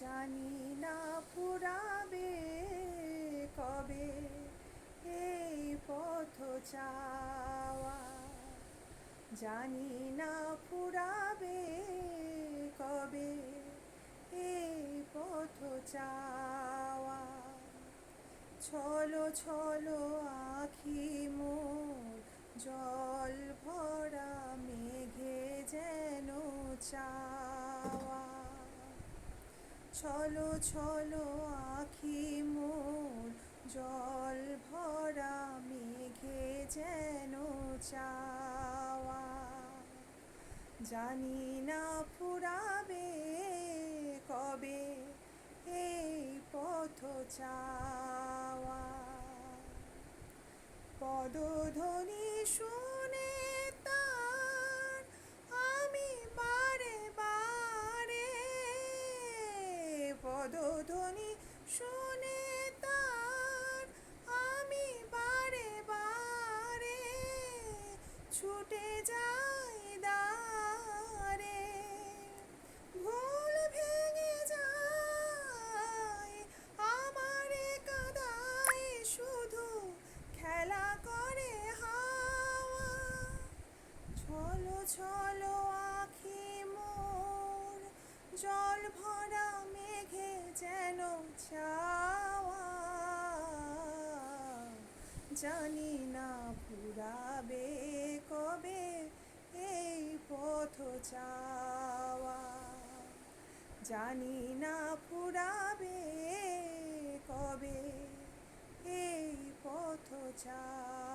জানি না ফুরাবে কবে এই পথ চাওয়া, জানি না ফুরাবে কবে এই পথ চাওয়া। ছলো ছলো আখি মোর জল ভরা মেঘে যেন চাওয়া। ছলো ছলো আখি মোর জল ভরা মেঘে যেন চাওয়া। জানি না ফুরাবে কবে এই পথ চাওয়া। পদধ্বনি শুনে তার আমি বারে বারে, পদধ্বনি শুনে তার আমি বারে বারে ছুটে যাই দ্বারে। ভুল ভেঙে যায় আমারে কাঁদায় শুধু খেলা করে হাওয়া। ছলো ছলো আখি মোর জল ভরা মেঘে যেন চাওয়া। জানি না ফুরাবে কবে এই পথ চাওয়া, জানি না ফুরাবে কবে এই পথ চাওয়া।